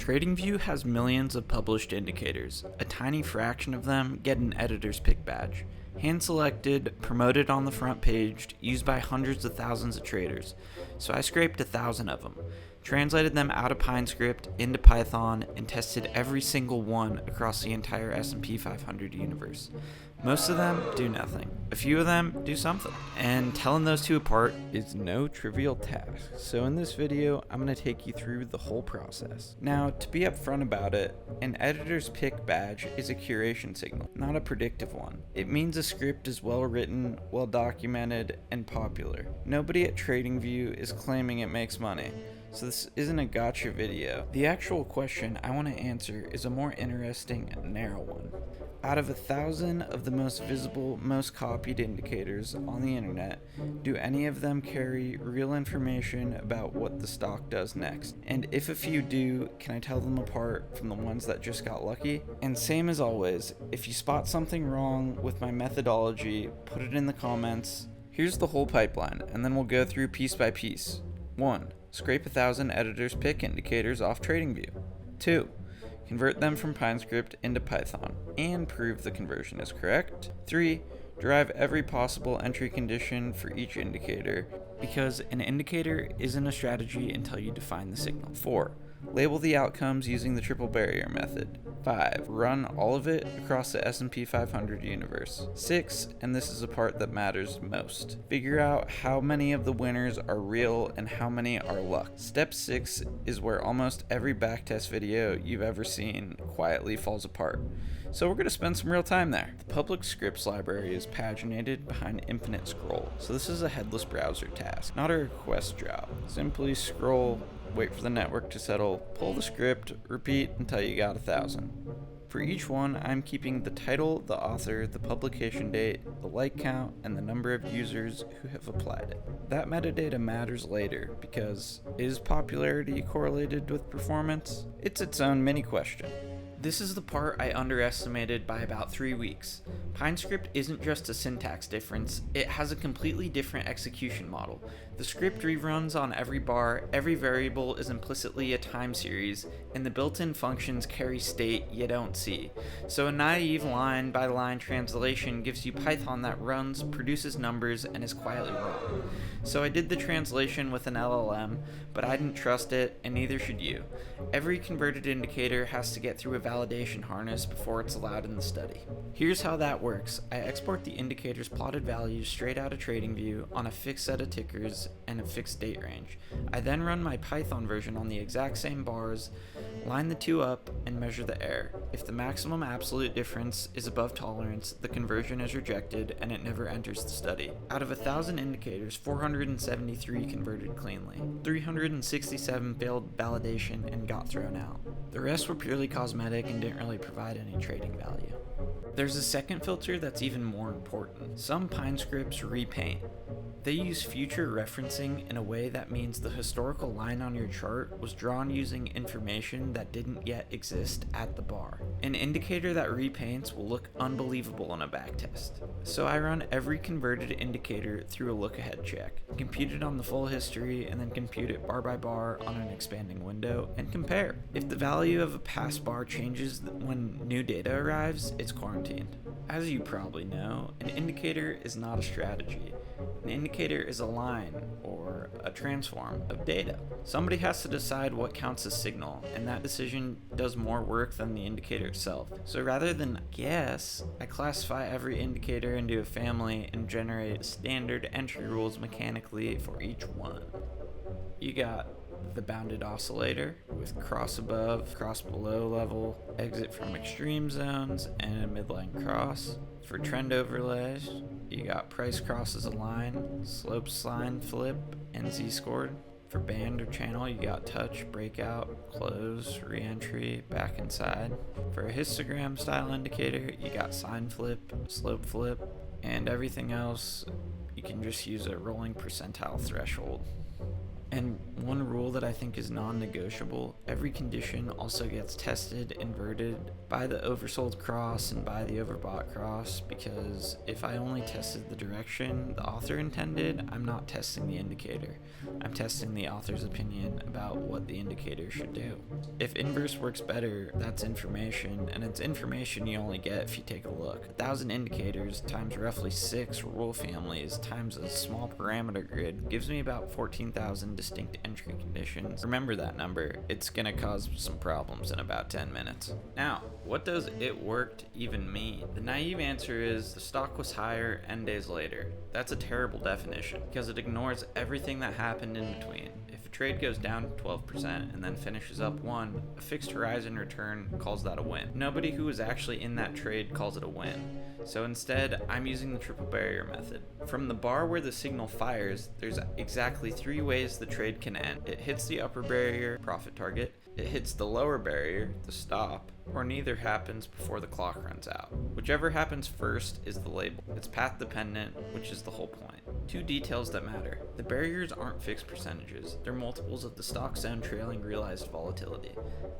TradingView has millions of published indicators. A tiny fraction of them get an editor's pick badge. Hand-selected, promoted on the front page, used by hundreds of thousands of traders. So I scraped 1,000 of them, translated them out of PineScript into Python, and tested every single one across the entire S&P 500 universe. Most of them do nothing. A few of them do something. And telling those two apart is no trivial task. So in this video, I'm going to take you through the whole process. Now, to be upfront about it, an editor's pick badge is a curation signal, not a predictive one. It means a script is well written, well documented, and popular. Nobody at TradingView is claiming it makes money. So this isn't a gotcha video. The actual question I want to answer is a more interesting and narrow one. Out of 1,000 of the most visible, most copied indicators on the internet, do any of them carry real information about what the stock does next? And if a few do, can I tell them apart from the ones that just got lucky? And same as always, if you spot something wrong with my methodology, put it in the comments. Here's the whole pipeline, and then we'll go through piece by piece. 1. Scrape 1,000 editors pick indicators off TradingView. 2. Convert them from PineScript into Python and prove the conversion is correct. 3. Derive every possible entry condition for each indicator, because an indicator isn't a strategy until you define the signal. 4. Label the outcomes using the triple barrier method. 5. Run all of it across the S&P 500 universe. 6. And this is the part that matters most. Figure out how many of the winners are real and how many are luck. Step 6 is where almost every backtest video you've ever seen quietly falls apart. So we're going to spend some real time there. The public scripts library is paginated behind infinite scroll. So this is a headless browser task, not a request job. Simply scroll, wait for the network to settle, pull the script, repeat until you got 1,000. For each one, I'm keeping the title, the author, the publication date, the like count, and the number of users who have applied it. That metadata matters later because is popularity correlated with performance? It's its own mini question. This is the part I underestimated by about 3 weeks. PineScript isn't just a syntax difference, it has a completely different execution model. The script reruns on every bar, every variable is implicitly a time series, and the built-in functions carry state you don't see. So a naive line-by-line translation gives you Python that runs, produces numbers, and is quietly wrong. So I did the translation with an LLM, but I didn't trust it, and neither should you. Every converted indicator has to get through a validation harness before it's allowed in the study. Here's how that works. I export the indicator's plotted values straight out of TradingView on a fixed set of tickers and a fixed date range. I then run my Python version on the exact same bars, line the two up, and measure the error. If the maximum absolute difference is above tolerance, the conversion is rejected and it never enters the study. Out of 1,000 indicators, 473 converted cleanly. 367 failed validation and got thrown out. The rest were purely cosmetic and didn't really provide any trading value. There's a second filter that's even more important. Some PineScripts repaint. They use future referencing in a way that means the historical line on your chart was drawn using information that didn't yet exist at the bar. An indicator that repaints will look unbelievable in a backtest. So I run every converted indicator through a look-ahead check, compute it on the full history, and then compute it bar by bar on an expanding window, and compare. If the value of a past bar changes when new data arrives, it's quarantined. As you probably know, an indicator is not a strategy. An indicator is a line, or a transform, of data. Somebody has to decide what counts as signal, and that decision does more work than the indicator itself. So rather than guess, I classify every indicator into a family and generate standard entry rules mechanically for each one. You got the bounded oscillator with cross above, cross below level, exit from extreme zones, and a midline cross. For trend overlays, you got price crosses a line, slope line flip, and z-scored. For band or channel, you got touch, breakout, close, re-entry, back inside. For a histogram style indicator, you got sign flip, slope flip, and everything else, you can just use a rolling percentile threshold. And One rule that I think is non-negotiable: every condition also gets tested inverted by the oversold cross and by the overbought cross, because if I only tested the direction the author intended, I'm not testing the indicator. I'm testing the author's opinion about what the indicator should do. If inverse works better, that's information, and it's information you only get if you take a look. 1,000 indicators times roughly 6 rule families times a small parameter grid gives me about 14,000 distinct entry conditions. Remember that number. It's gonna cause some problems in about 10 minutes. Now, what does "it worked" even mean? The naive answer is the stock was higher n days later. That's a terrible definition because it ignores everything that happened in between. If a trade goes down 12% and then finishes up 1, a fixed horizon return calls that a win. Nobody who was actually in that trade calls it a win. So instead, I'm using the triple barrier method. From the bar where the signal fires, there's exactly 3 ways the trade can end. It hits the upper barrier, profit target, it hits the lower barrier, the stop, or neither happens before the clock runs out. Whichever happens first is the label. It's path dependent, which is the whole point. 2 details that matter. The barriers aren't fixed percentages. They're multiples of the stock zone trailing realized volatility.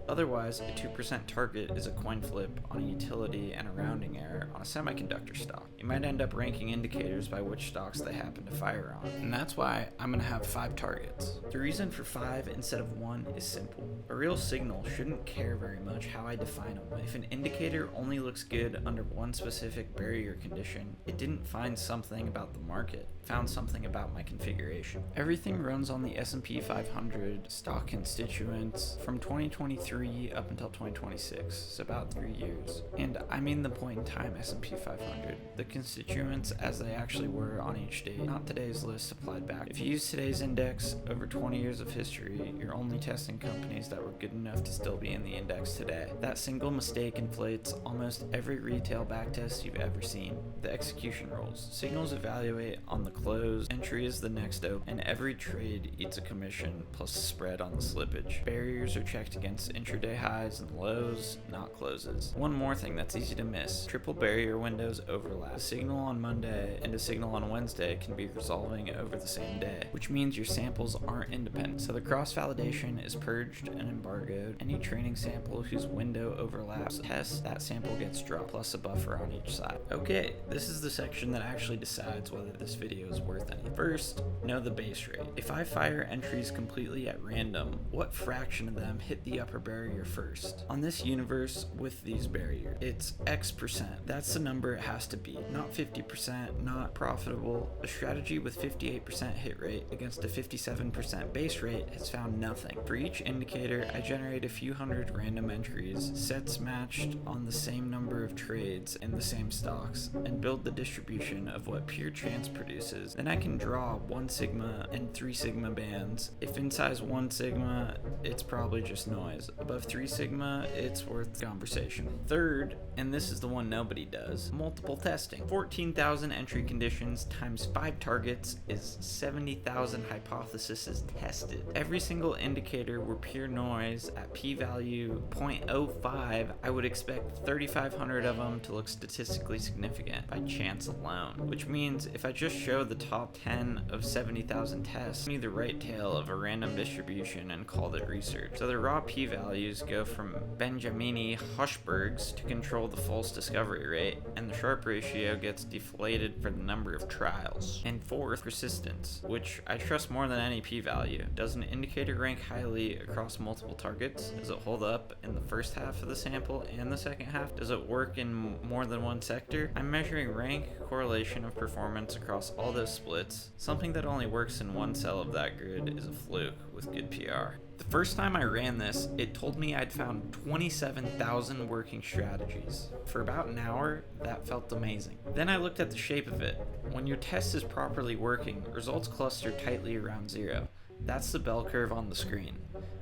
Otherwise, a 2% target is a coin flip on a utility and a rounding error on a semiconductor stock. You might end up ranking indicators by which stocks they happen to fire on. And that's why I'm going to have 5 targets. The reason for 5 instead of 1 is simple. A real signal shouldn't care very much how I define them. If an indicator only looks good under one specific barrier condition, it didn't find something about the market. It found something about my configuration. Everything runs on the S&P 500 stock constituents from 2023 up until 2026, so about 3 years. And I mean the point in time S&P 500, the constituents as they actually were on each date, not today's list applied back. If you use today's index over 20 years of history, you're only testing companies that were good enough to still be in the index today. That single mistake inflates almost every retail backtest you've ever seen. The execution rules. Signals evaluate on the close, entry is the next open, and every trade eats a commission plus a spread on the slippage. Barriers are checked against intraday highs and lows, not closes. One more thing that's easy to miss: triple barrier windows overlap. A signal on Monday and a signal on Wednesday can be resolving over the same day, which means your samples aren't independent. So the cross-validation is purged and embargoed. Any training sample whose window overlaps tests, that sample gets dropped, plus a buffer on each side. Okay, this is the section that actually decides whether this video is worth anything. First, know the base rate. If I fire entries completely at random, what fraction of them hit the upper barrier first? On this universe with these barriers, it's X%. That's the number it has to be. Not 50%, not profitable. A strategy with 58% hit rate against a 57% base rate has found nothing. For each indicator, I generate a few hundred random entries, sets matched on the same number of trades in the same stocks, and build the distribution of what pure chance produces. Then I can draw 1 sigma and 3 sigma bands. If in size 1 sigma, it's probably just noise. Above 3 sigma, it's worth conversation. Third, and this is the one nobody does, multiple testing. 14,000 entry conditions times 5 targets is 70,000 hypotheses tested. Every single indicator were pure noise at p-value 0.05, I would expect 3,500 of them to look statistically significant by chance alone, which means if I just show the top 10 of 70,000 tests, give me the right tail of a random distribution and call it research. So the raw p-values go from Benjamini Hushbergs to control the false discovery rate, and the Sharpe ratio gets deflated for the number of trials. And fourth, persistence, which I trust more than any p-value. Does an indicator rank highly across multiple targets? Does it hold up in the first half of the sample and the second half? Does it work in more than one sector? I'm measuring rank correlation of performance across all those splits. Something that only works in one cell of that grid is a fluke with good PR. The first time I ran this, it told me I'd found 27,000 working strategies. For about an hour, that felt amazing. Then I looked at the shape of it. When your test is properly working, results cluster tightly around 0. That's the bell curve on the screen.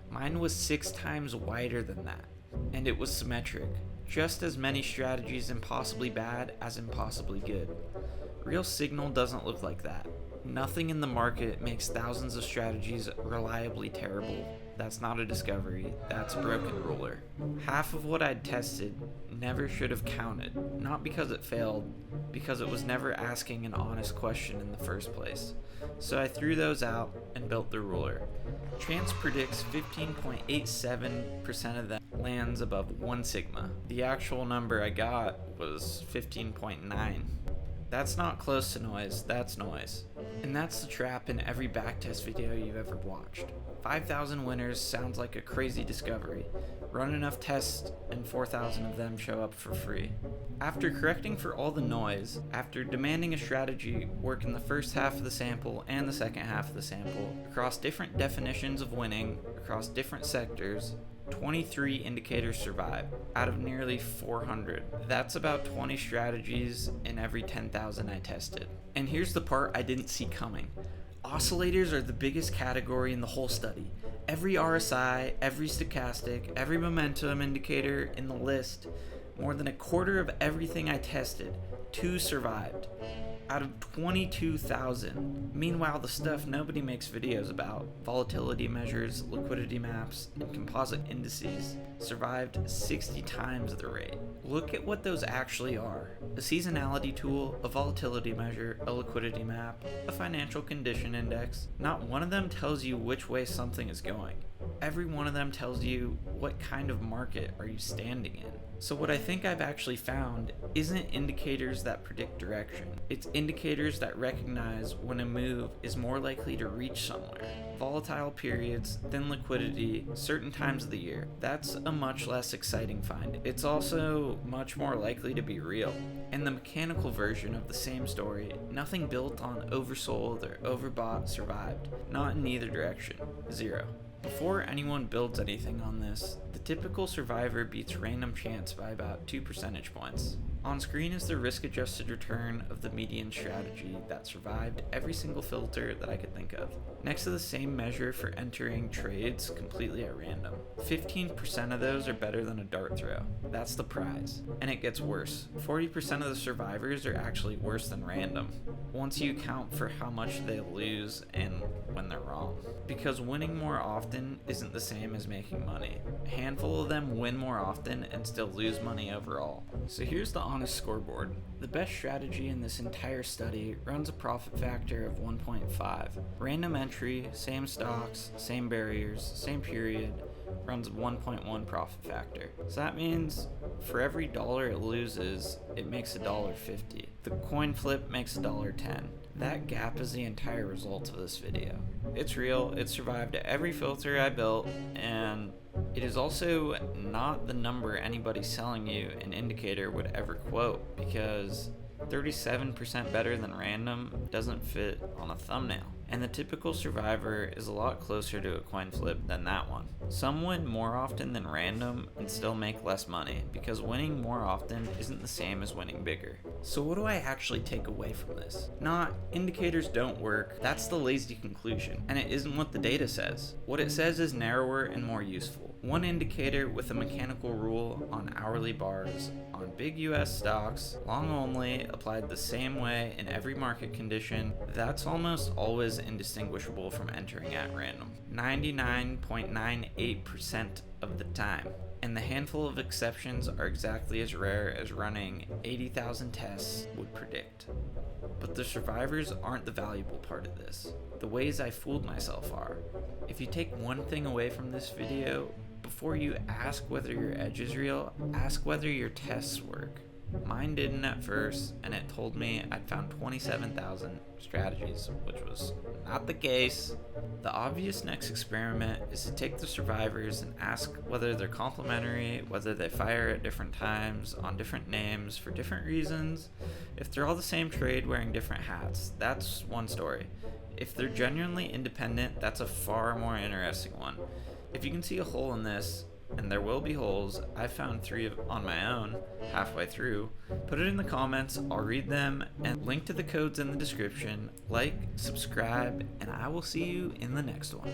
Mine was 6 times wider than that, and it was symmetric. Just as many strategies impossibly bad as impossibly good. Real signal doesn't look like that. Nothing in the market makes thousands of strategies reliably terrible That's not a discovery, that's a broken ruler. Half of what I'd tested never should have counted, not because it failed, because it was never asking an honest question in the first place. So I threw those out and built the ruler. Chance predicts 15.87% of them lands above 1 sigma. The actual number I got was 15.9. That's not close to noise, that's noise. And that's the trap in every backtest video you've ever watched. 5,000 winners sounds like a crazy discovery. Run enough tests and 4,000 of them show up for free. After correcting for all the noise, after demanding a strategy work in the first half of the sample and the second half of the sample, across different definitions of winning, across different sectors, 23 indicators survive out of nearly 400. That's about 20 strategies in every 10,000 I tested. And here's the part I didn't see coming. Oscillators are the biggest category in the whole study. Every RSI, every stochastic, every momentum indicator in the list, more than a quarter of everything I tested, 2 survived. Out of 22,000. Meanwhile, the stuff nobody makes videos about, volatility measures, liquidity maps, and composite indices, survived 60 times the rate. Look at what those actually are. A seasonality tool, a volatility measure, a liquidity map, a financial condition index. Not one of them tells you which way something is going. Every one of them tells you what kind of market are you standing in. So what I think I've actually found isn't indicators that predict direction. It's indicators that recognize when a move is more likely to reach somewhere. Volatile periods, thin liquidity, certain times of the year. That's a much less exciting find. It's also much more likely to be real. And the mechanical version of the same story, nothing built on oversold or overbought survived. Not in either direction. 0. Before anyone builds anything on this, the typical survivor beats random chance by about 2 percentage points. On screen is the risk-adjusted return of the median strategy that survived every single filter that I could think of. Next to the same measure for entering trades completely at random. 15% of those are better than a dart throw. That's the prize. And it gets worse. 40% of the survivors are actually worse than random, once you account for how much they lose and when they're wrong. Because winning more often isn't the same as making money. A handful of them win more often and still lose money overall. So here's the honest scoreboard. The best strategy in this entire study runs a profit factor of 1.5. Random entry, same stocks, same barriers, same period, runs a 1.1 profit factor. So that means for every dollar it loses, it makes $1.50. The coin flip makes $1.10. That gap is the entire result of this video. It's real, it survived every filter I built, and it is also not the number anybody selling you an indicator would ever quote, because 37% better than random doesn't fit on a thumbnail. And the typical survivor is a lot closer to a coin flip than that one. Some win more often than random and still make less money, because winning more often isn't the same as winning bigger. So what do I actually take away from this? Not, indicators don't work, that's the lazy conclusion, and it isn't what the data says. What it says is narrower and more useful. One indicator with a mechanical rule on hourly bars, on big US stocks, long only, applied the same way in every market condition, that's almost always indistinguishable from entering at random. 99.98% of the time. And the handful of exceptions are exactly as rare as running 80,000 tests would predict. But the survivors aren't the valuable part of this. The ways I fooled myself are. If you take one thing away from this video, before you ask whether your edge is real, ask whether your tests work. Mine didn't at first, and it told me I'd found 27,000 strategies, which was not the case. The obvious next experiment is to take the survivors and ask whether they're complementary, whether they fire at different times, on different names, for different reasons. If they're all the same trade wearing different hats, that's one story. If they're genuinely independent, that's a far more interesting one. If you can see a hole in this, and there will be holes, I found 3 on my own, halfway through. Put it in the comments, I'll read them, and link to the codes in the description. Like, subscribe, and I will see you in the next one.